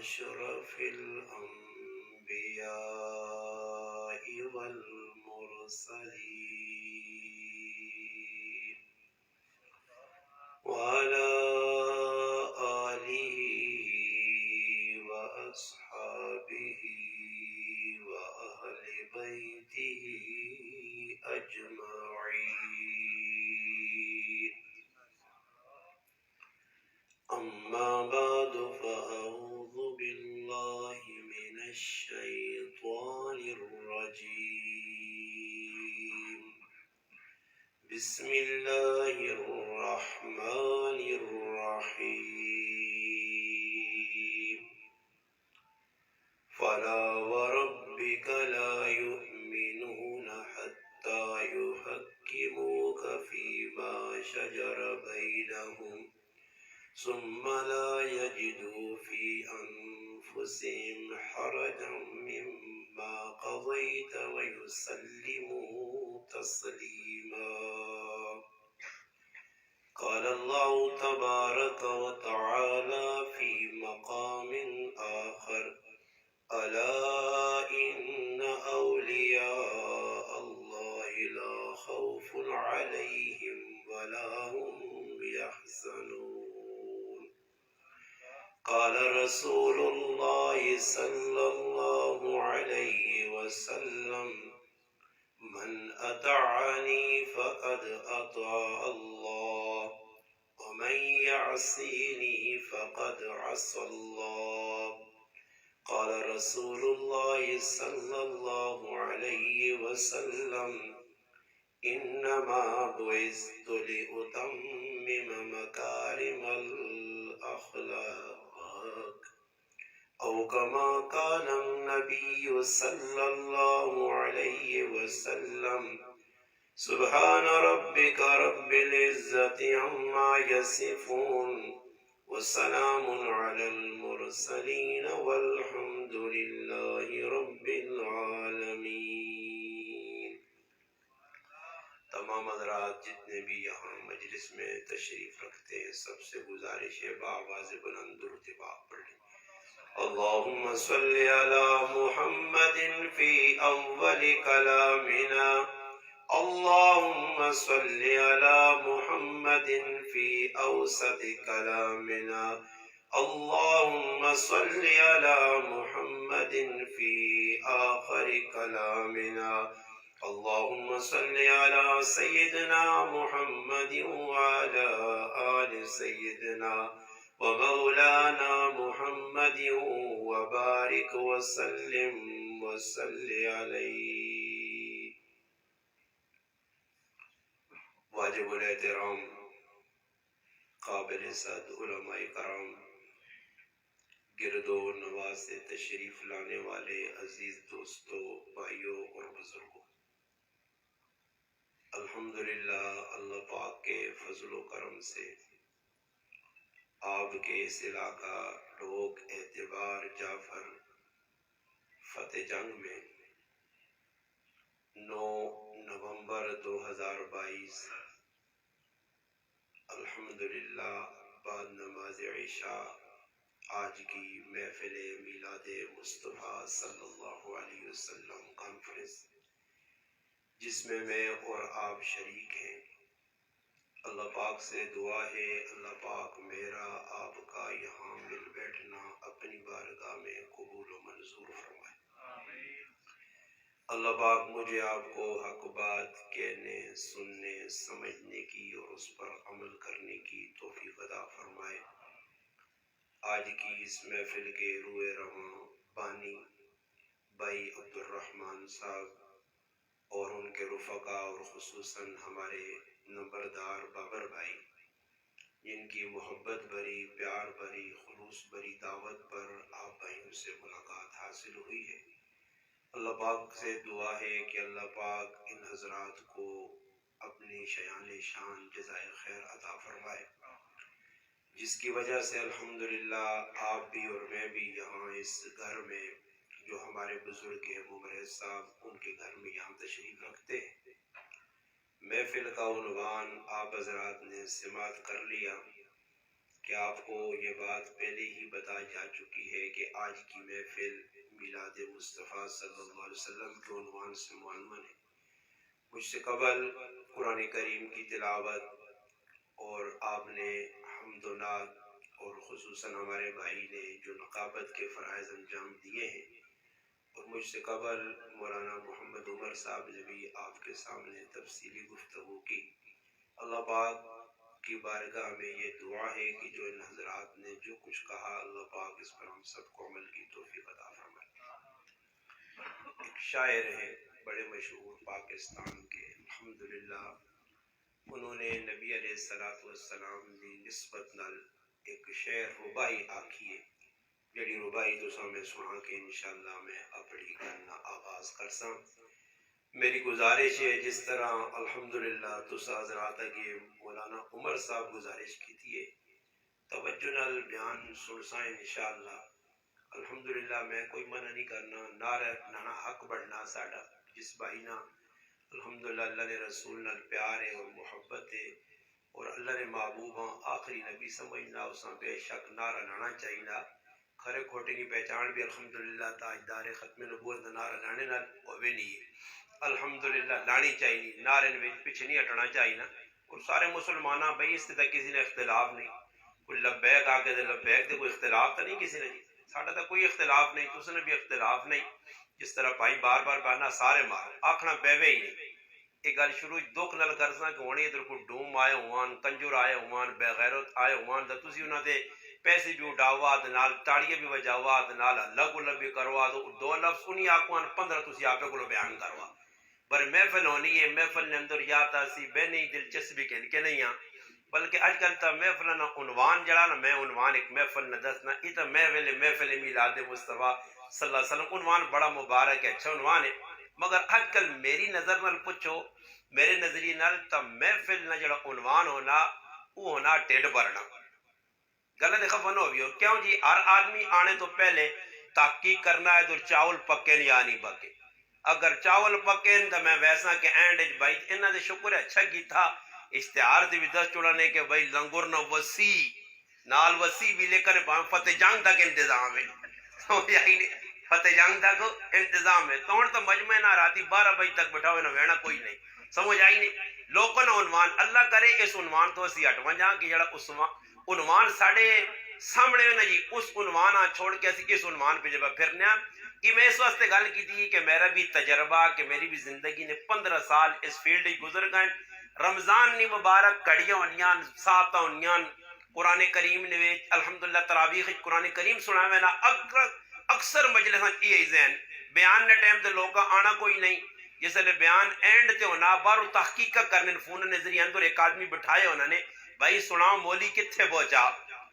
أشرف الأنبياء والمرسلين وعلى آله وأصحابه وأهل بيته أجمعين. أما بعد فأعوذ بالله من الشيطان الرجيم. بسم الله الرحمن الرحيم. فلا وربك لا يؤمنون حتى يحكموك فيما شجر بينهم ثم لا يجدوا في أنفسهم حرجا مما قضيت ويسلموا تسليما. قال الله تبارك وتعالى في مقام آخر: ألا إن أولياء الله لا خوف عليهم ولا هم يحزنون. قال رسول الله صلى الله عليه وسلم: من أطاعني فقد أطاع الله ومن يعصيني فقد عصى الله. قال رسول الله صلى الله عليه وسلم: إنما بعثت لأتمم مكارم الأخلاق، أو كما قال النبي صلى الله عليه وسلم: سبحان ربك رب العزة عما يصفون وسلام على المرسلين والحمد لله رب العالمين. تمام حضرات جتنے بھی یہاں مجلس میں تشریف رکھتے ہیں سب سے گزارش ہے بآواز بلند درود پاک پڑھ لیں. اللهم صل على محمد في أول كلامنا. اللهم صل على محمد في أوسط كلامنا. اللهم صل على محمد في آخر كلامنا. اللهم صل على سيدنا محمد وعلى آل سيدنا ومولانا محمد وبارك وسلم وصل عليه. واجب الاحترام قابل صد علماء کرام، گرد و نواز سے تشریف لانے والے عزیز دوستوں، بھائیوں اور بزرگوں، الحمدللہ اللہ پاک کے فضل و کرم سے آپ کے اس علاقہ لوگ اعتبار جعفر فتح جنگ میں 9 نومبر 2022 الحمدللہ بعد نماز عشاء آج کی محفل میلاد مصطفیٰ صلی اللہ علیہ وسلم کانفرنس، جس میں میں اور آپ شریک ہیں، اللہ پاک سے دعا ہے اللہ پاک میرا آپ کا یہاں مل بیٹھنا اپنی بارگاہ میں قبول و منظور فرمائے. اللہ پاک مجھے آپ کو حق بات کہنے، سننے، سمجھنے کی اور اس پر عمل کرنے کی توفیق عطا فرمائے. آج کی اس محفل کے روئے رواں بانی بھائی عبد الرحمن صاحب اور ان کے رفقا اور خصوصاً ہمارے نمبردار بابر بھائی، جن کی محبت بھری، پیار بھری، خلوص بھری دعوت پر آپ بھائیوں سے ملاقات حاصل ہوئی ہے. اللہ پاک سے دعا ہے کہ اللہ پاک ان حضرات کو اپنی شیان شان جزائے خیر عطا فرمائے، جس کی وجہ سے الحمدللہ آپ بھی اور میں بھی یہاں اس گھر میں، جو ہمارے بزرگ ہیں ممرد صاحب ان کے گھر میں یہاں تشریف رکھتے ہیں. محفل کا عنوان آپ حضرات نے سماعت کر لیا کہ آپ کو یہ بات پہلے ہی بتائی جا چکی ہے کہ آج کی محفل میلاد مصطفیٰ صلی اللہ علیہ وسلم کے عنوان سے معلوم ہے۔ مجھ سے قبل قرآن کریم کی تلاوت اور آپ نے حمد و نعت اور خصوصاً ہمارے بھائی نے جو نقابت کے فرائض انجام دیے ہیں، اور مجھ سے قبل مولانا محمد عمر صاحب نے بھی آپ کے سامنے تفصیلی گفتگو کی۔ اللہ پاک کی بارگاہ میں یہ دعا ہے کہ جو ان حضرات نے جو کچھ کہا، اللہ پاک اس پر ہم سب کو عمل کی توفیق عطا فرمائے۔ ایک شاعر ہیں بڑے مشہور پاکستان کے، الحمدللہ انہوں نے نبی علیہ السلام دی نسبت نال ایک شعر ربائی آکھی ہے، جڑی ربائی تو میں سنا کے انشاءاللہ میں اپنی گلنا آغاز کرساں۔ میری گزارش ہے جس طرح الحمدللہ تسا حضرات کے مولانا عمر صاحب گزارش کی تھی، توجہ نال بیان سنساں انشاءاللہ۔ الحمدللہ میں کوئی منع نہیں کرنا، نعرہ نانا حق بڑھنا ساڈا، جس بھائی نا الحمدللہ اللہ نے رسول نال پیار ہے اور محبت ہے اور اللہ نے محبوب ہاں آخری نبی سمجھنا، اساں بے شک نعرہ لانا چاہیے۔ کھرے کھوٹے کی پہچان بھی الحمدللہ تاجدار ختم نبوت دا نعرہ لانے نال ہوے نہیں ہے، الحمدللہ لانی چاہیے، نعرے وچ پیچھے نہیں ہٹنا چاہیے نا۔ اور سارے مسلماناں بھائی اس تے کسی نے اختلاف نہیں، کوئی لبیک آ کے لبیک تے کوئی اختلاف تو نہیں کسی نے، ساڈا تو کوئی اختلاف نہیں، تس نے بھی اختلاف نہیں۔ جس طرح بھائی بار بار کہنا سارے مار آکھنا بیوے ہی نہیں، یہ گل شروع دکھ نال کرساں کہ ہن ادھر کوئی ڈوم آئے ہوان، کنجر آئے ہوان، بے غیرت آئے ہوان تے تسی انہاں دے پیسے بھی اڈاوا تے نال تاڑیاں بھی وجاوا تے نال اللہ کو بھی کروا تو دو لفظ انہی آکھوان 15 تسی آپے کو بیان کروا۔ پر محفل ہونی ہے، محفل نے اندر یا تاسی بے نہیں دلچسپی کے نہیں ہاں، بلکہ اج کل تا محفل نا عنوان جڑا نا، میں عنوان ایک محفل نہ دسنا، یہ تا محفل میلاد مصطفیٰ صلی اللہ علیہ وسلم عنوان بڑا مبارک ہے، اچھا عنوان ہے، مگر اج کل میری نظر نال پوچھو، میرے نظریے نال تا محفل نا جڑا عنوان ہونا وہ ہونا ٹھڈ بھرنا۔ غلط خفن ہو گیا، کیوں جی؟ ہر آدمی آنے تو پہلے تحقیق کرنا ہے تو چاول پکے نہیں آنی پکے، اگر چاول پکے تو میں ویسا کہ اینڈ بھائی انہاں دے شکر ہے اچھا کیتا، اشتہار سے بھی دس چڑھانے کہ بھائی لنگر نہ وسیع نال وسیع بھی لے کر فتح جنگ تک انتظام ہے، سمجھ آئی نہیں؟ فتح جنگ تک انتظام ہے، تو مجمع نہ راتی 12 بجے تک بٹھاوے نہ وینا کوئی نہیں، سمجھ آئی نہیں؟ لوگوں نے عنوان اللہ کرے اس عنوان تو اسی ہٹ ونجاں کہ جڑا اس عنوان ساڑے سامنے نا جی، اس عنوان چھوڑ کے اسی اس عنوان پہ جب پھرنے کہ میں اس واسطے گل کی تھی کہ میرا بھی تجربہ کہ میری بھی زندگی نے 15 سال اس فیلڈ ہی گزر گئے، رمضان نی مبارک کڑیاں ہونیاں، ساتاں ہونیاں، قرآن کریم نے الحمدللہ تراویح قرآن کریم سناوے نا، اکثر مجلساں یہ ذہن بیان نے ٹائم تے لوگا آنا کوئی نہیں، جس لئے بیان اینڈ تے ہونا بارو تحقیق کرنے فون نظری اندر ایک آدمی بٹھائے ہونا نے بھائی سناؤ مولی کتھے پہنچا،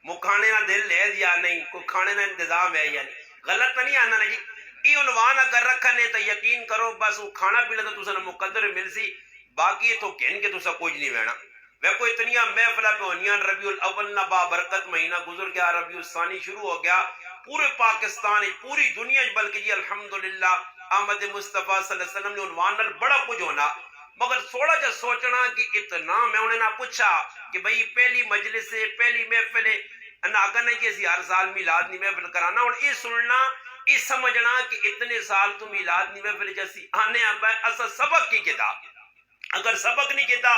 مکھانے نہ دل لے یا نہیں، کوئی کھانے نہ انتظام ہے یا نہیں، غلط نہیں آنا نا جی۔ یہ عنوان اگر رکھنے تو یقین کرو بس وہ کھانا پینا تو تسا مقدر مل سی، باقی تو کہن کے تسا کچھ نہیں وینا۔ وہ کوئی اتنیا محفلہ پہ ہونیاں، ربیع الاول نہ بابرکت مہینہ گزر گیا، ربیع الثانی شروع ہو گیا، پورے پاکستان پوری دنیا بلکہ جی الحمدللہ آمد مصطفیٰ صلی اللہ علیہ وسلم نے عنوان نال بڑا کچھ ہونا، مگر تھوڑا جا سوچنا کہ اتنا میں انہیں نہ پوچھا کہ بھئی پہلی مجلس سے پہلی محفل ہے اگر نہیں کہ اسی ہر سال میلاد نی محفل کرانا، اور یہ سننا یہ سمجھنا کہ اتنے سال تو میلاد نی محفل جیسی آنے آپ ہے اصل سبق کی کتاب، اگر سبق نہیں کیتا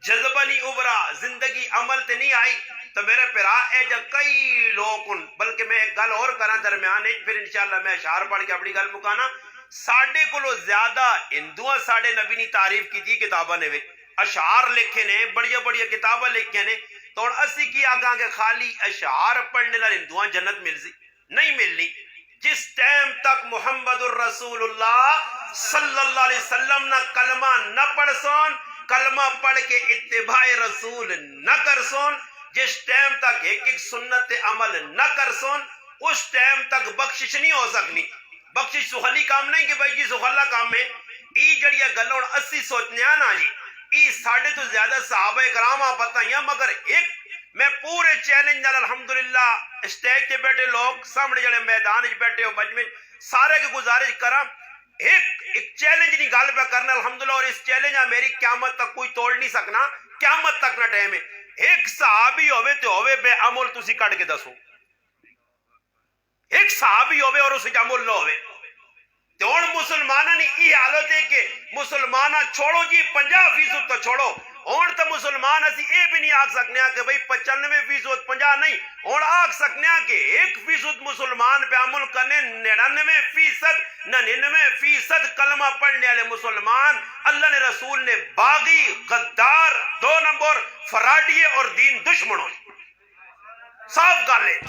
جذبہ نہیں ابھرا، زندگی عمل تے نہیں آئی تو میرے پیرا اے جا کئی لوگ بلکہ میں ایک گل اور کرنا درمیان ہے پھر انشاءاللہ میں اشعار پڑھ کے اپنی گل مکانا۔ ساڑھے کو زیادہ ہندوہ ساڑھے نبی نے تعریف کی تھی کتابہ نے اشعار لکھے نے، بڑی بڑی کتابہ لکھے نے، تو اسی کی آگاں کے خالی اشعار پڑھنے لئے ہندوہ جنت مل سی نہیں ملنی۔ جس ٹائم تک محمد الرسول اللہ صلی اللہ علیہ وسلم نہ کلمہ نہ پڑھ سون، کلمہ پڑھ کے اتباع رسول نہ کر سون، جس ٹائم تک ایک ایک سنت عمل نہ کر سون، اس ٹائم تک بخشش نہیں ہو سکنی۔ بخشش سخلی کام نہیں کہ بھائی جی سخلا کام ہے، ای جڑیا گلوں اسی سوچنے آنا جی، ای ساڑھے تو زیادہ صحابہ کرامہ بتائیاں، مگر ایک میں پورے چیلنج نال الحمدللہ اسٹیج تے بیٹھے لوگ سامنے جڑے میدان وچ بیٹھے ہو مجمع سارے کی گزارش کرا ایک چیلنج نہیں گل پہ کرنا الحمدللہ، اور اس چیلنج میری قیامت تک کوئی توڑ نہیں سکنا، قیامت تک نہ ٹائم ہے۔ ایک صحابی ہوئے تے ہوئے بے عمل تسی کٹ کے دسو ایک صحابی ہوئے اور اسے عمل نہ ہوئے تے ہن مسلمانہ نے یہ حالت ہے کہ مسلمانہ چھوڑو جی 50% تو چھوڑو ہن تو مسلمان اسی اے بھی نہیں آکھ سکنے کہ بھئی 95% 50 نہیں ہن آکھ سکنے کہ 1% مسلمان پہ عمل کرنے 99% 99% کلمہ پڑھنے والے مسلمان اللہ نے رسول نے باغی غدار 2 نمبر فراڈیے اور دین دشمنوں صاف گل ہے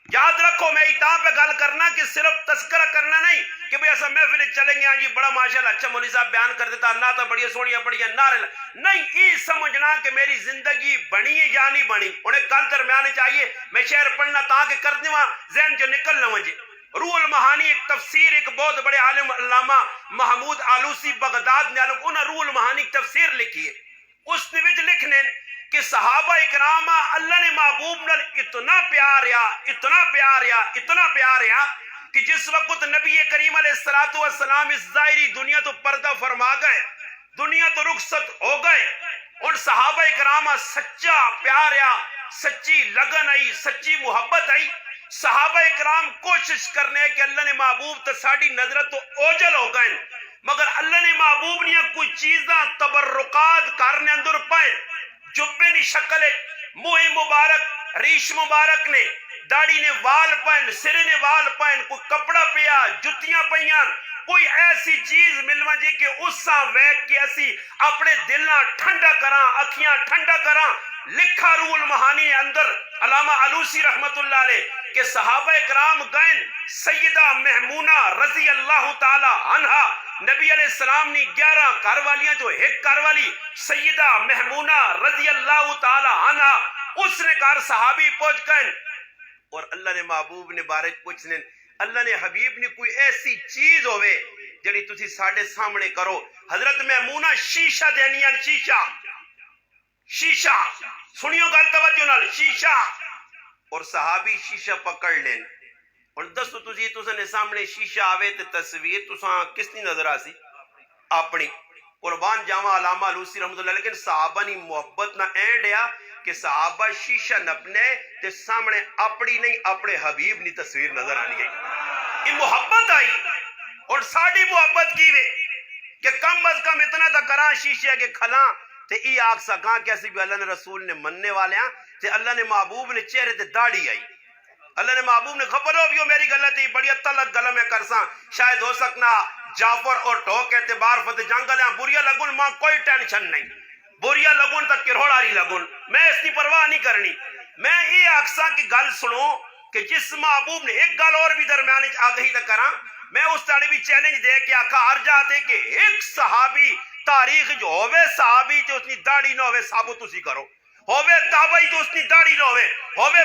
یاد رکھو میں اتنا پہ گل کرنا کہ صرف تذکرہ کرنا نہیں کہ بھئی ایسا محفل چلیں گے جی بڑا ماشاءاللہ اچھا مولوی صاحب بیان کر دیتا نہ تو بڑی سونیاں بڑی نعرے نہیں یہ سمجھنا کہ میری زندگی بنی ہے یا نہیں بنی انہیں گل درمیانے چاہیے میں شعر پڑھنا تاکہ کر دیواں ذہن جو نکل نہ وجے روح المعانی ایک تفسیر ایک بہت بڑے عالم علامہ محمود آلوسی بغداد نے انہوں روح المعانی ایک تفسیر لکھی ہے اس نے وچ لکھنے کہ صحابہ اکرام اللہ نے محبوب نال اتنا پیار یا کہ جس وقت نبی کریم علیہ السلام اس ظاہری دنیا تو پردہ فرما گئے دنیا تو رخصت ہو گئے اور صحابہ اکرام سچا پیار یا سچی لگن آئی سچی محبت آئی صحابہ اکرام کوشش کرنے کہ اللہ نے محبوب تو ساڑی نظرت تو اوجل ہو گئے مگر اللہ نے محبوب نے کوئی چیزاں تبرکات کرنے اندر پائیں جبے نی شکل منہ مبارک ریش مبارک نے داڑھی نے وال پائن سرے نے وال پائن کوئی کپڑا پیا جتیاں پئیاں کوئی ایسی چیز ملوا جی کہ اس سا ویک کے اسی اپنے دلاں ٹھنڈا کراں اکھیاں ٹھنڈا کراں لکھا روح المعانی اندر علامہ علوسی رحمت اللہ علیہ کہ صحابہ اکرام گئن سیدہ محمونہ رضی اللہ تعالی عنہا نبی علیہ السلام نے 11 گھر والیاں جو ایک گھر والی سیدہ محمونہ رضی اللہ تعالی عنہا اس نے کہا صحابی پہنچ گئے اور اللہ نے محبوب نے بارک پوچھنے اللہ نے حبیب نے کوئی ایسی چیز ہوئے جڑی تسی ساڑھے سامنے کرو حضرت محمونہ شیشہ دینیاں شیشہ سنیو گل توجہ نال شیشہ اور صحابی شیشہ پکڑ لین اور دستو تسی نے سامنے شیشہ آوے تے تصویر تساں کس نہیں نظر آسی اپنی قربان جاواں علامہ علوسی رحمت اللہ لیکن صحابہ نی محبت نہ اینڈیا کہ صحابہ شیشہ نپنے تے سامنے اپنی نہیں اپنے حبیب نی تصویر نظر آنی ہے یہ محبت آئی اور ساڑھی محبت کی وے کہ کم از کم اتنا تا کران شیشہ کے کھلاں تے ای آگ سکاں کیسی بھی اللہ نے رسول نے مننے والے ہیں تے اللہ نے محبوب نے چہرے تے داڑھی آئی اللہ نے محبوب نے خبر ہو بیو میری غلطی بڑی تلک گلہ میں کرساں شاید ہو سکنا جعفر اور ٹوک اعتبار فتح جنگلیاں بوریا لگن ماں کوئی ٹینشن نہیں بوریا لگن تک کرہوڑاری لگن میں اس کی پرواہ نہیں کرنی میں یہ اکساں کی گل سنوں کہ جس محبوب نے ایک گل اور بھی درمیان آگہی تک کراں میں اس تاڑی بھی چیلنج دے کے آکھا ہر جاتے کہ ایک صحابی تاریخ جو ہوئے صحابی تے اس نے داڑھی نہ ہوئے ثابت اسی کرو ہوئے تابعی تو اس نے داڑھی نہ ہوئے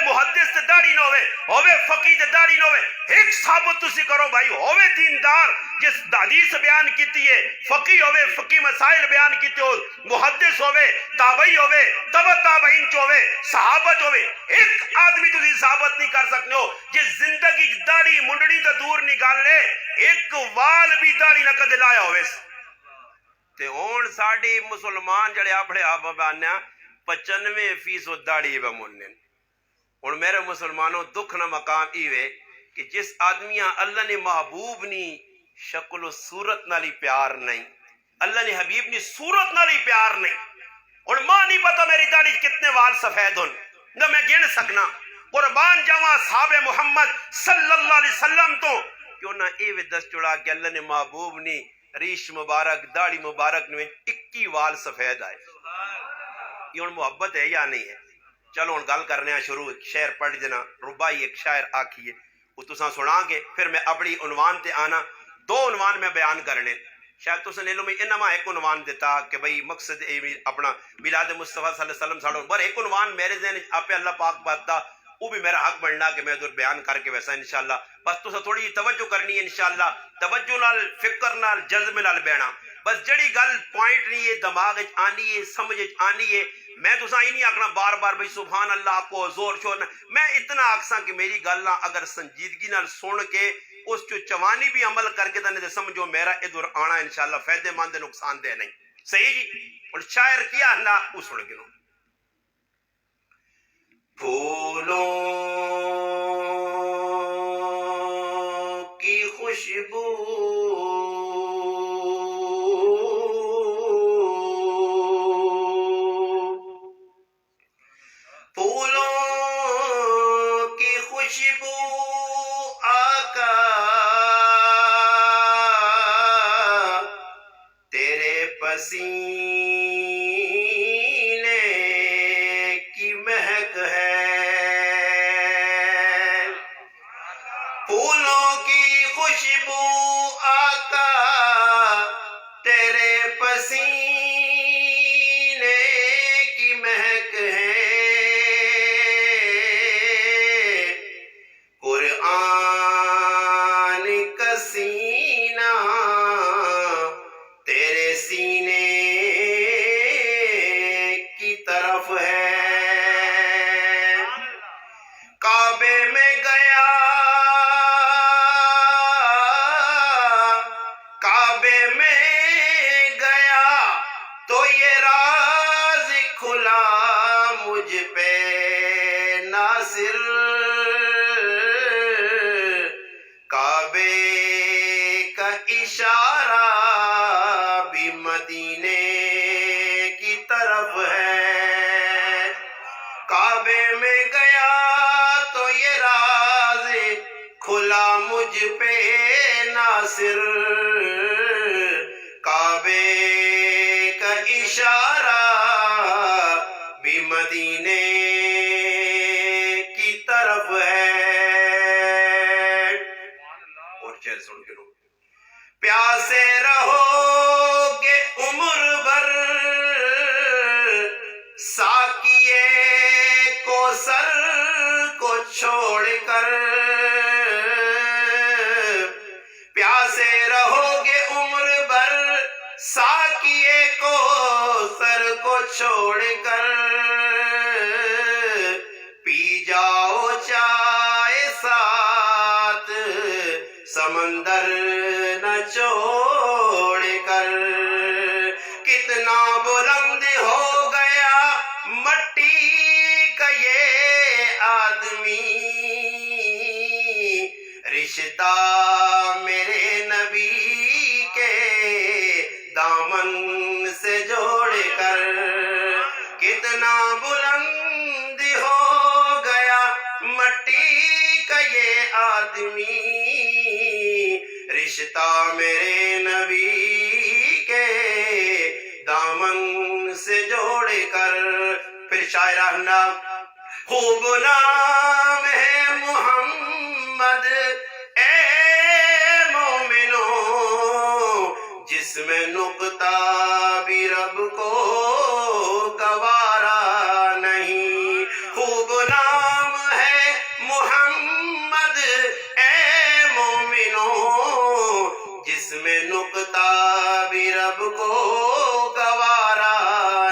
محدث تے داڑھی نہ ہوئے فقیہ تے داڑھی نہ ہوئے ایک ثابت تسی کرو بھائی ہوئے دیندار جس حدیث بیان کیتی ہے فقیہ ہوئے فقیہ مسائل بیان کیتے ہو محدث ہوئے تابعی ہوئے تبع تابعین ہوئے صحابت ہوئے ایک آدمی تسی ثابت نہیں کر سکتے ہو جس زندگی داڑھی منڈنی تو دور نکال لے ایک وال بھی داڑھی نہ کدے لایا ہوئے تے ہون ساڑی مسلمان جڑے اپنے آپ بانیا 95% داڑھی بے منن اور میرے مسلمانوں دکھ نہ مقام ایوے کہ جس آدمیاں اللہ نے محبوب نی شکل و صورت نالی پیار نہیں اللہ نے حبیب نی صورت نالی پیار نہیں اور ماں نہیں پتا میری داڑھی کتنے وال سفید ہن نہ میں گن سکنا قربان جاواں صحاب محمد صلی اللہ علیہ وسلم تو کیوں نہ ایوے دست چڑا کہ اللہ نے محبوب نی ریش مبارک داڑھی مبارک نے 21 وال سفید آئے یہ ان محبت ہے یا نہیں ہے چلو ان گل کرنے ہیں شروع شعر پڑھ دینا ربائی ایک شاعر آکھیے وہ تساں سنا کے پھر میں اپنی عنوان تے آنا 2 عنوان میں بیان کرنے شاید تساں لے لو میں انما ایک عنوان دیتا کہ بھئی مقصد اپنا میلاد مصطفیٰ صلی اللہ علیہ وسلم ساڑھوں بر ایک عنوان میرے ذہن آپ اللہ پاک باتا وہ بھی میرا حق بننا کہ میں ادھر بیان کر کے ویسا انشاءاللہ بس تساں تھوڑی توجہ کرنی ہے انشاءاللہ توجہ نال فکر نال جذب نال بینا بس جڑی گل پوائنٹ نہیں ہے دماغ آنی ہے سمجھ آنی ہے میں تو ہی نہیں آکھنا بار بار بھئی سبحان اللہ کو زور شور میں اتنا آکساں کہ میری گل اگر سنجیدگی نال سن کے اس جو چوانی بھی عمل کر کے تنے سمجھو میرا ادھر آنا انشاءاللہ فائدے مند نقصان دہ نہیں صحیح جی اور شاعر کیا نہ وہ سن گنو پھولوں کی خوشبو پھولوں کی خوشبو آقا تیرے پسینے کی مہک ہے پھولوں کی خوشبو آقا تیرے پسینے کی مہک ہے قرآن کا سینہ تیرے سینے کی طرف ہے کعبے میں گیا کعبے میں گیا تو یہ راز کھلا مجھ پہ ناصر کعبے کا اشارہ بھی مدینے کی طرف ہے کعبے میں گیا تو یہ راز کھلا مجھ پہ ناصر کعبے کا اشارہ بھی مدینے کی طرف ہے اور چہر سن کے لوگ پیاسے رہو گے عمر بھر ساقیے کوثر کو چھوڑ کر پیاسے رہو گے عمر بھر ساقیے کوثر کو چھوڑ کر پی جاؤ چائے ساتھ سمندر نہ چھوڑ کر کتنا بلند ہو گیا مٹی کا یہ آدمی رشتہ میرے نبی کے دامن سے جوڑ کر کتنا بلند ہو گیا مٹی کا یہ آدمی رشتہ میرے نبی کے دامن سے جوڑ کر پھر شاعرانہ خوب نام ہے محمد اے مومنوں جس میں نقطہ بھی رب کو گوارا نہیں خوب نام ہے محمد اے مومنوں جس میں نقطہ بھی رب کو گوارا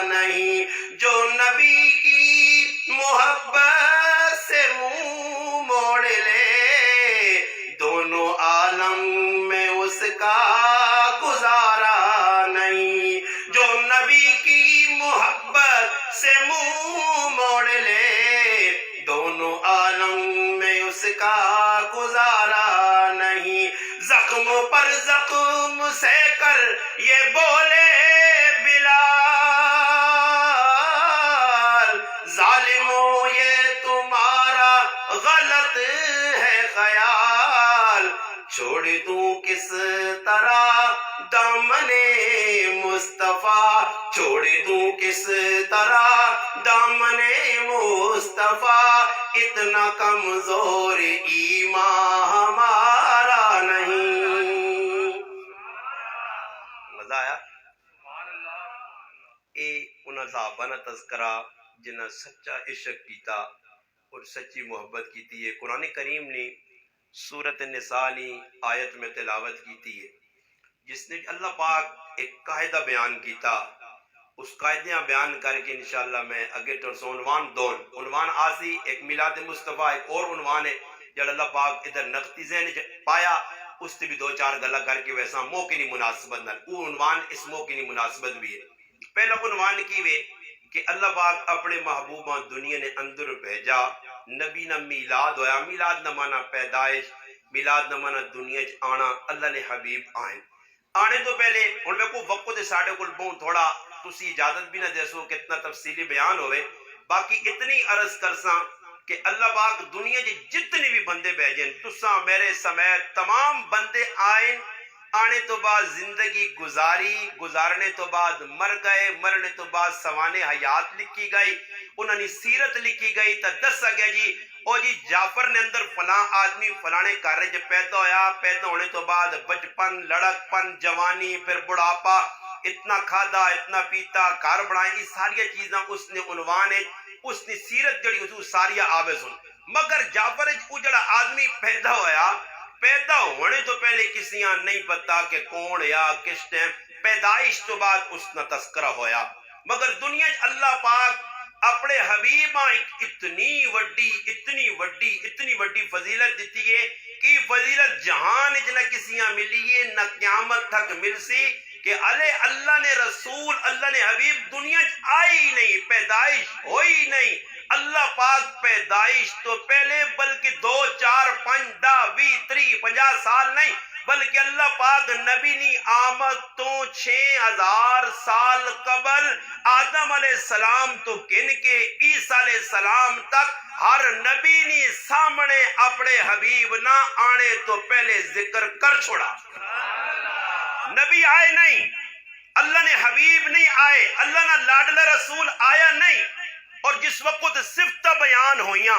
نہیں جو نبی کی محبت سے منہ موڑ لے دونوں عالم میں اس کا گزارا نہیں جو نبی کی محبت سے منہ موڑ لے دونوں عالم میں اس کا گزارا نہیں زخم پر زخم سے کر یہ بولے بلال ظالموں یہ تمہارا غلط ہے خیال چھوڑ دوں کس طرح دامن مصطفیٰ چھوڑ دوں کس طرح دامن مصطفیٰ اتنا کمزور ایمان ہمارا نہیں مزہ آیا اے انہاں صحابہ نا تذکرہ جنہاں سچا عشق کیتا اور سچی محبت کیتی ہے قرآن کریم نے سورۃ النساء نے آیت میں تلاوت کیتی ہے جس نے اللہ پاک ایک قاعدہ بیان کیتا اس قاعدہ بیان کر کے انشاءاللہ میں اگے ترسوں عنوان آسی ایک میلاد مصطفیٰ ایک اور عنوان ہے جڑا اللہ پاک ادھر نقطی ذہن پایا اس سے بھی دو چار گلا کر کے ویسا موقع نہیں مناسبت نہ وہ عنوان اس موقع نہیں مناسبت بھی ہے پہلا عنوان کی وے کہ اللہ پاک اپنے محبوبہ دنیا نے اندر بھیجا، نبی نہ میلاد ہویا، میلاد نہ مانا پیدائش، میلاد نہ مانا دنیا چ آنا، اللہ نے حبیب آئیں آنے تو پہلے ان میں کو وقت ساڑھے کل بہن تھوڑا تسی اجازت بھی نہ دے سو کہ اتنا تفصیلی بیان ہوئے، باقی اتنی عرض کرساں کہ اللہ پاک دنیا کے جتنے بھی بندے بھیجیں تساں میرے سمیت تمام بندے آئیں، آنے تو بعد زندگی گزاری، گزارنے تو بعد مر گئے، مرنے تو بعد سوانے حیات لکھی گئی، انہوں نے سیرت لکھی گئی تا دسا گیا جی او جی جعفر نے اندر فلاں آدمی فلانے کارج پیدا ہویا، پیدا ہونے تو بعد بچپن، لڑک پن، جوانی، پھر بڑھاپا، اتنا کھادا اتنا پیتا، گھر بڑھائیں، یہ ساری چیزاں اس نے عنوان ہے، اس نے سیرت جڑی حضور ساریہ آوے سن، مگر جعفر وہ جڑا آدمی پیدا ہویا، پیدا ہونے تو پہلے کسی یہاں نہیں پتا کہ کون یا کس ٹائم، پیدائش تو بعد اس نہ تذکرہ ہویا، مگر دنیا اللہ پاک اپنے حبیباں اتنی وڈی فضیلت دیتی ہے کہ فضیلت جہان نہ کسی یہاں ملی ہے نہ قیامت تک مل سی، کہ اللہ نے رسول اللہ نے حبیب دنیا آئی نہیں، پیدائش ہوئی نہیں، اللہ پاک پیدائش تو پہلے بلکہ 2 4 5 10 20 30 50 سال نہیں، بلکہ اللہ پاک نبی نی آمد تو 6000 سال قبل آدم علیہ السلام تو گن کے عیسیٰ علیہ السلام تک ہر نبی نی سامنے اپنے حبیب نہ آنے تو پہلے ذکر کر چھوڑا، نبی آئے نہیں، اللہ نے حبیب نہیں آئے، اللہ نہ لاڈلا رسول آیا نہیں، اور جس وقت صفتہ بیان ہوئیاں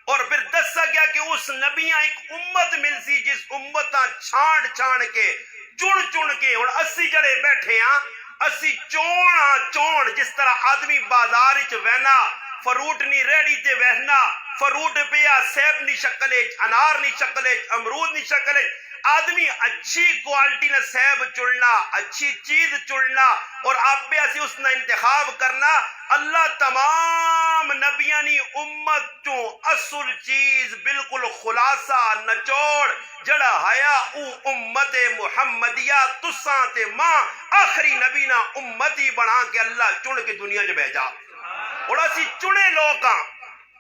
اور پھر دسا گیا کہ اس نبیاں ایک امت مل سی جس امتاں چھان کے چن کے اور اسی جڑے بیٹھے ہاں اسی چون جس طرح آدمی بازار وچ وہنا فروٹ نی ریڑی تے وہنا فروٹ پیا سیب نی شکل وچ انار نی شکل وچ امرود نی شکل وچ آدمی اچھی کوالٹی نہ سیب چڑنا اچھی چیز چڑنا اور آپ پہ ایسی اس نے انتخاب کرنا، اللہ تمام نبیانی امت چوں اصل چیز بالکل خلاصہ نچوڑ جڑا ہیا او امت محمدیہ تساں تے ماں آخری نبی نہ امتی بنا کے اللہ چن کے دنیا جو بھیجا، اور اسی چنے لوگاں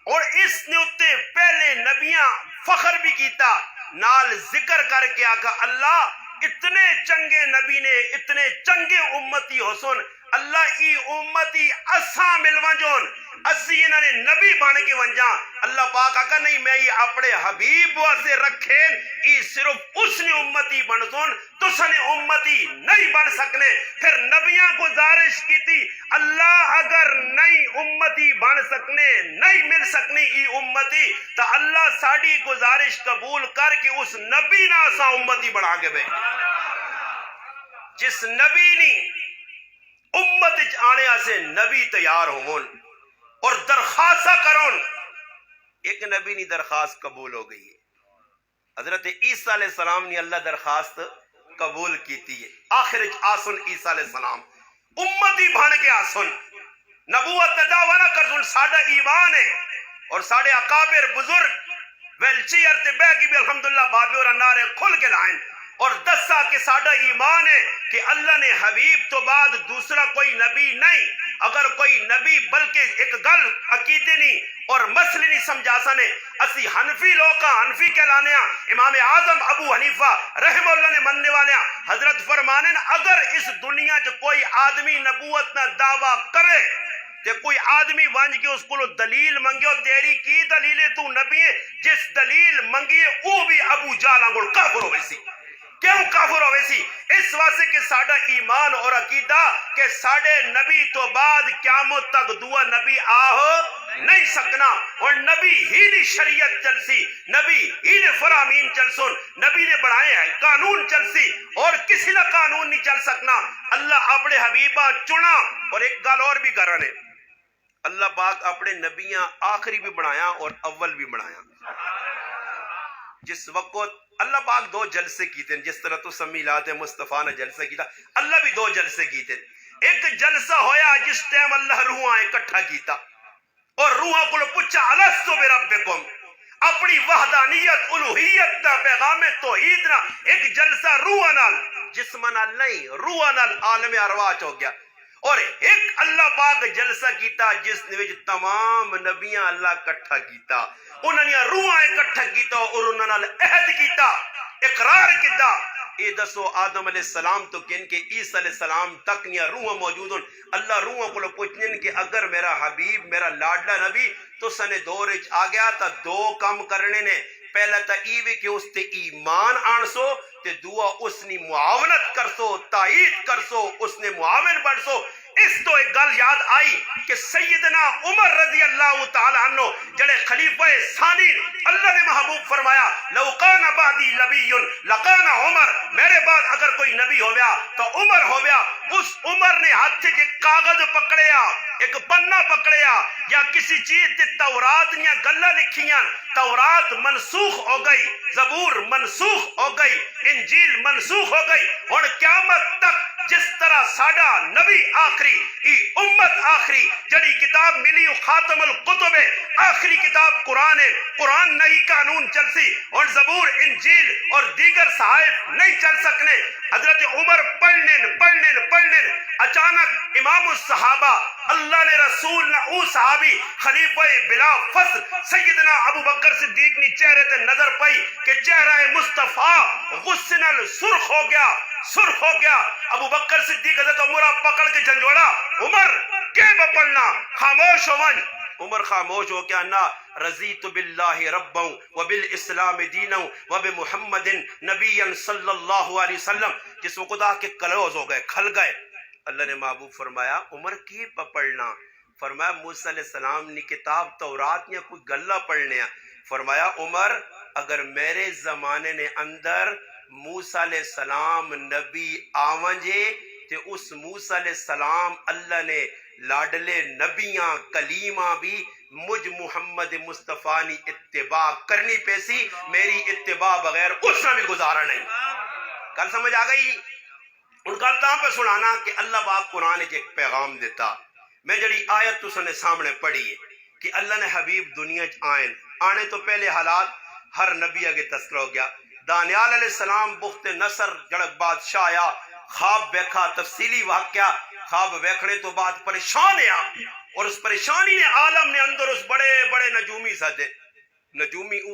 اور اس نے اتے پہلے نبیاں فخر بھی کیتا نال ذکر کر کے آقا اللہ اتنے چنگے نبی نے اتنے چنگے امتی حسن اللہ ای امتی اساں ملواں جون اسی انہوں نے نبی بن کے ونجاں، اللہ پاک آقا نہیں میں یہ اپنے حبیب واسے رکھیں ای صرف اس نے امتی بن سن تو سنے امتی نہیں بن سکنے، پھر نبیاں گزارش کی تھی اللہ اگر نہیں امتی بن سکنے نہیں مل سکنے ای امتی تو اللہ ساڑی گزارش قبول کر کے اس نبی نہ سا امتی بنا کے بے، جس نبی نے امت آنے سے نبی تیار ہون اور درخواستہ کرون، ایک نبی نے درخواست قبول ہو گئی ہے، حضرت عیسیٰ علیہ السلام نے اللہ درخواست قبول کیتی ہے، آخر آسن عیسیٰ علیہ السلام امتی بھان کے آسن نبوت دعویٰ نہ کر سن ساڑھا ایمان ہے اور ساڑھے اکابر بزرگ ویلچی ارتے بے کی بھی الحمدللہ بابی اور انارے کھل کے لائن اور دسا کہ ساڑھا ایمان ہے کہ اللہ نے حبیب تو بعد دوسرا کوئی نبی نہیں، اگر کوئی نبی بلکہ ایک گل عقیدے نہیں اور مسئلے نہیں سمجھا سنے اسی حنفی لوکاں حنفی کہلانے ہیں، امام اعظم ابو حنیفہ رحم اللہ نے مننے والے ہیں، حضرت فرمانے اگر اس دنیا جو کوئی آدمی نبوت نہ دعویٰ کرے کہ کوئی آدمی وانج کے اس کو دلیل منگے اور تیری کی دلیل ہے تو نبی ہے، جس دلیل منگی ہے وہ بھی ابو جہل انگل کافر ہو ویسی، کیوں کافر ہو ویسی؟ اس واسطے کہ ساڑھا ایمان اور عقیدہ کہ ساڑھے نبی تو بعد قیامت تک دعا نبی آہ نہیں سکنا، اور نبی ہی نے شریعت چل سی، نبی ہی نے فرامین چل سن، نبی نے بڑھائے ہیں قانون چل سی اور کسی نہ قانون نہیں چل سکنا، اللہ اپنے حبیبہ چنا، اور ایک گل اور بھی کر رہے اللہ پاک اپنے نبیاں آخری بھی بنایا اور اول بھی بنایا، جس وقت اللہ پاک 2 جلسے کیتے ہیں جس طرح تو میلاد مصطفیٰ نے جلسہ کیتا اللہ بھی 2 جلسے کیتے ہیں، ایک جلسہ ہویا جس ٹائم اللہ روحاں اکٹھا کیتا اور روحاں کو پوچھا الستو بربکم، اپنی وحدانیت الوہیت دا پیغام توحید نا ایک جلسہ روح نال جسم نال نہیں روح نال عالم ارواح ہو گیا، اور ایک اللہ پاک جلسہ کیتا جس نے تمام نبیاں اللہ کٹھا کیتا، انہوں نے روحاں اکٹھا کیتا اور انہوں نے عہد کیتا، اقرار کیتا. اے دسو آدم علیہ السلام تو کن کے عیسیٰ علیہ السلام تک نیا روح موجود ہیں. اللہ روحوں کو پوچھنے کہ اگر میرا حبیب میرا لاڈلا نبی تو سنے دور آ گیا تا دو کام کرنے نے. پہلا تا ایوی کہ اس تے ایمان آنسو تے دعا اس نے معاونت کرسو، تائید کرسو، اس نے معاون بڑھسو. اس تو ایک گل یاد آئی کہ سیدنا عمر رضی اللہ تعالیٰ عنہ جڑے خلیفہ ثانی اللہ نے محبوب فرمایا لو کان بعدی نبی لکان عمر، میرے بعد اگر کوئی نبی ہو گیا تو عمر ہو گیا. اس عمر نے ہاتھ سے کاغذ پکڑیا، ایک پنا پکڑیا یا کسی چیز تے تورات نیا گلا لکھیاں، تورات منسوخ ہو گئی، زبور منسوخ ہو گئی، انجیل منسوخ ہو گئی. اور قیامت تک جس طرح ساڈا نبی آخری ای امت آخری جڑی کتاب ملی خاتم القتب آخری کتاب قرآن ہے، قرآن نہیں قانون چلسی اور زبور انجیل اور دیگر صحائف نہیں چل سکنے. حضرت عمر پڑھنے اچانک امام الصحابہ اللہ نے رسول نہ او صحابی خلیفہ بلا فصل سیدنا ابو بکر صدیق نے چہرے تے نظر پائی کہ چہرہ مصطفیٰ غصے نال سرخ ہو گیا. ابو بکر صدیق حضرت عمرہ پکڑ کے جھنجھوڑا، عمر کے بپڑنا، خاموش ہو من. عمر خاموش ہو کیا نہ رضیت باللہ ربا وبالاسلام دینا وبمحمد نبی صلی اللہ علیہ وسلم. جس وقت آ کے کلوز ہو گئے، کھل گئے. اللہ نے محبوب فرمایا عمر کی پپڑنا؟ فرمایا موسیٰ علیہ السلام نے کتاب تورات یا کوئی گلہ پڑھنے. فرمایا عمر اگر میرے زمانے نے اندر موسیٰ علیہ السلام نبی آونجے تے اس موسیٰ علیہ السلام اللہ نے لاڈلے نبیاں کلیماں بھی مجھ محمد مصطفیٰ نے اتباع کرنی پیسی، میری اتباع بغیر اس نے بھی گزارا نہیں. کل سمجھ آ گئی؟ ان کل تاں پہ سنانا کہ اللہ پاک قرآن ایک پیغام دیتا. میں جڑی آیت تو سنے سامنے پڑھی ہے کہ اللہ نے حبیب دنیا آنے تو پہلے حالات ہر نبی آگے تذکرہ ہو گیا. دانیال علیہ السلام بخت نصر جڑک بادشاہ آیا، خواب بیکھا، تفصیلی واقعہ خواب بیکھنے تو بعد پریشان ہے اور اس پریشانی نے عالم نے اندر اس بڑے بڑے نجومی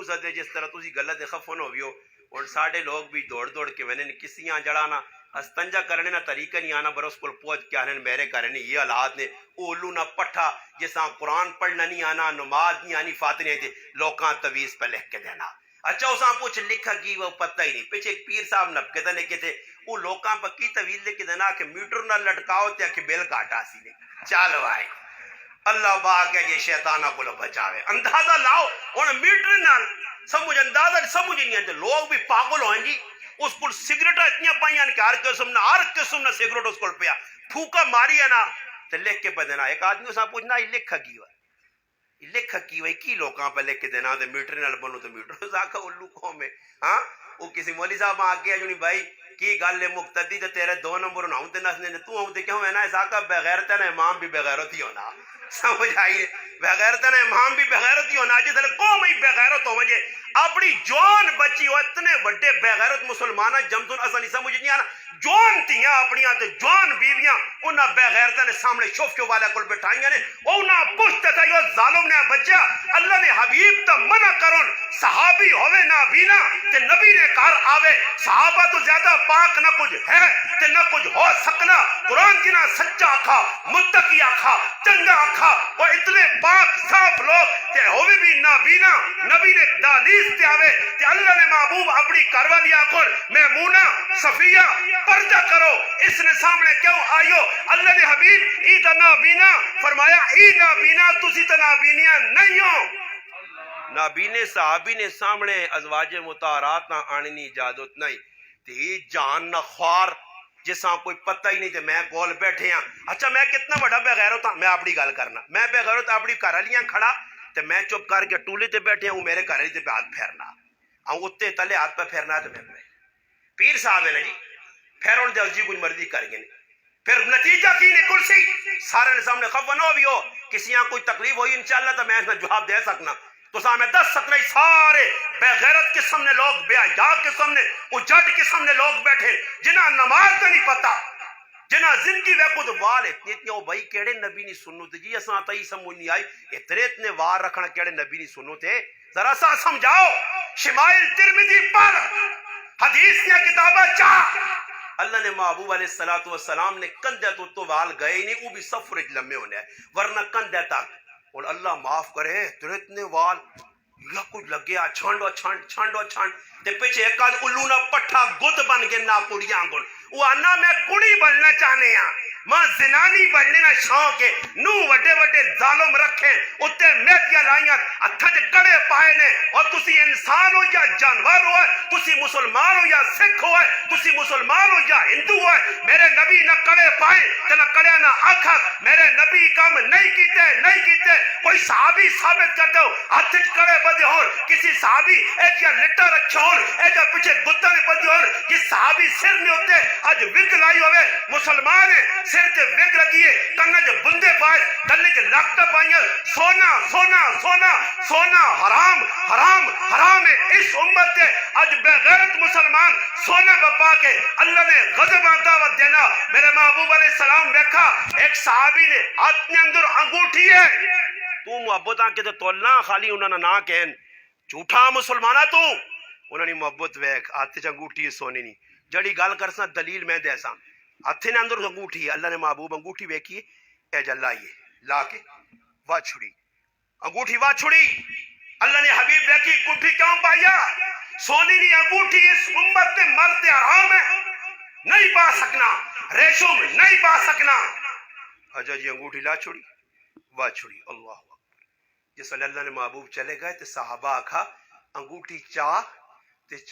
سدے جس طرح تسی غلط خفن ہو بھی ہو. اور ساڑھے لوگ بھی دوڑ کے وینے کسیاں جڑانا استنجا کرنے نہ طریقہ نہیں آنا برس کو پوچھ کے آنے میرے کرنے یہ حالات نے اولو نہ پٹھا جیسا قرآن پڑھنا نہیں آنا، نماز نہیں آنی، فاتح نہیں آتی، لوکاں تویز پہ لکھ کے دینا. اچھا اساں پوچھ لکھا کی وہ پتہ ہی نہیں. پیچھے ایک پیر صاحب نبکے تھا لکھے تھے وہ لوکاں پہ کی تویز لکھ کے دینا کہ میٹر نہ لٹکاؤ تے کہ بیل کاٹا سی نے. چالو آئے اللہ باق ہے یہ شیطانہ کو بچاوے. اندازہ لاؤ اور میٹر نہ سمجھ اندازہ سمجھ نہیں آتے. لوگ بھی پاگل ہوئیں جی. اس کو سگریٹا اتنی پائیاں کہ ہر قسم نہ سگریٹ اس کو پیا پھوکا ماری ہے نا تو لکھ کے پہ دینا. ایک آدمی اساں پوچھنا یہ لکھا کی ہوا لکھا کی ہوئی کی لوکاں پہ لکھ کے دینا تے میٹر نال بنو تو میٹر ساکھا الو قوم میں. ہاں وہ کسی مولی صاحب آ کے جنی بھائی کی گل ہے مقتدی تے تیرے دو نمبر نہ ہوتے نسنے نے تو ہوں تے کیوں ہے نا ساکھا بغیرت ہے امام بھی بغیرت ہی ہونا. سمجھ آئیے بغیرت ہے امام بھی بغیرت ہی ہونا. جس لئے قوم ہی بغیرت ہو مجھے اپنی جوان بچی ہو اتنے بڑے بغیرت مسلمانہ جمتون اسانی سمجھ نہیں آنا. جوان تیاں اپنی آتے جوان بیویاں انہاں بغیرتہ نے سامنے شوفیوں والا کل بٹھائیں نے انہاں پوچھتے تھا یہ ظالم نے بچہ اللہ نے حبیب تا منع کرن صحابی ہوئے نہ بینا تے نبی نے کار آوے. صحابہ تو زیادہ پاک نہ کچھ ہے تے نہ کچھ ہو سکنا. قرآن جنا سچا آکھا متقی آکھا چنگا آکھا وہ اتنے پاک صاف لوگ تے ہوئے بھی نہ بینا نبی نے دالیس تے آوے تے اللہ نے محبوب اپنی کروا دیا کر میمونہ صفیہ پردہ کرو. اس نے سامنے کیوں آئیو؟ اللہ نے حبیب ای تا نابینا فرمایا ای نابینا تسی تا نابینیاں نہیں ہو. نابینے صحابی نے سامنے ازواج مطہرات نہ آنی اجازت نہیں تی جان نہ خوار جساں کوئی پتہ ہی نہیں تے میں کول بیٹھے ہیں. اچھا میں کتنا بڑا بغیرت ہوں؟ میں اپنی گل کرنا میں بغیرت اپنی گھرالیاں کھڑا تے میں چپ کر کے ٹولے تے بیٹھے ہوں میرے گھرالی تے پہ ہاتھ پھیرنا ہوں اتنے تلے ہاتھ پہ پھیرنا تو میں پیر صاحب ہے نا جی پھر ان جی کچھ مرضی کر گئے. پھر نتیجہ کی نکل سی سارے سامنے خفن ہو بھی ہو کسی یہاں کوئی تکلیف ہوئی انشاءاللہ تو میں اس میں جواب دے سکنا. تو سامنے 10 17 سارے بے غیرت قسم نے لوگ بے حیا قسم نے اجڑ قسم نے لوگ بیٹھے جنہاں نماز کا نہیں پتا جنا زندگی ویکو تو وال اتنے اتنے او بھائی کیڑے نبی نہیں سنو تے جی اساں تئی سمجھ نہیں آئی اتنے اتنے وار رکھنا کیڑے نبی نہیں سنو تے ذرا سا سمجھاؤ شمائل ترمذی پر حدیث نے کتابہ چاہ اللہ نے محبوب علیہ السلام نے کندھے تو وال گئے ہی نہیں وہ بھی سفر لمبے ہونے ہیں ورنہ کندھے تک اور اللہ معاف کرے تیرے اتنے وال یا کچھ لگیا چھانڈو چھانڈ تے پیچھے ایک آدھ الو نہ پٹھا گد بن کے نہ کڑیاں گن وہ آنا میں کڑی بننا چاہنے ہاں ماں زنانی بننے نہ شوق ہے نو وڈے وڈے ظالم رکھیں اتے میدیاں لائیاں اتھج کڑے پائے نے اور تسی انسان ہو یا جانور ہو تسی مسلمان ہو یا سکھ ہو تسی مسلمان ہو یا ہندو ہو میرے نبی نہ کڑے پائے تے نہ کڑے نہ آکھا میرے نبی کام نہیں کیتے کوئی صحابی ثابت کر دو اتھج کڑے بندے ہون کسی صحابی اے جا لٹا رکھے ہون اے جا پیچھے گتن بندے ہون کہ صحابی سر نہیں ہوتے اج وگ لائی ہوئے مسلمان ہے سر تے وگ لگیے کنے جو بندے پائے گلے جو لکھتا پائیں سونا حرام ہے اس امت تے اج بے غیرت مسلمان سونا بپا کے اللہ نے غضب دعوت دینا میرے محبوب علیہ السلام دیکھا ایک صحابی نے ہاتھ میں اندر انگوٹھی ہے تو محبت آن کے تو تولنا خالی انہوں نے نہ کہن جھوٹا مسلمانہ تو انہوں نے محبت ویک ہاتھ چ انگوٹھی سونی نہیں جڑی گل کرسا دلیل میں دے سا ہاتھ نے اندر انگوٹھی اللہ نے محبوب انگوٹھی ویکھی اے جل لائیے لا کے واہ چھڑی انگوٹھی واہ چھڑی اللہ نے حبیب ویکھی کنٹھی کیوں پایا سونی نہیں انگوٹھی اس امت میں مرتے حرام ہے نہیں پا سکنا ریشم نہیں پا سکنا اجا جی انگوٹھی لا چھڑی واہ چھڑی اللہ اکبر جس اللہ نے محبوب چلے گئے تو صحابہ آکھا انگوٹھی چاہ تے چاہ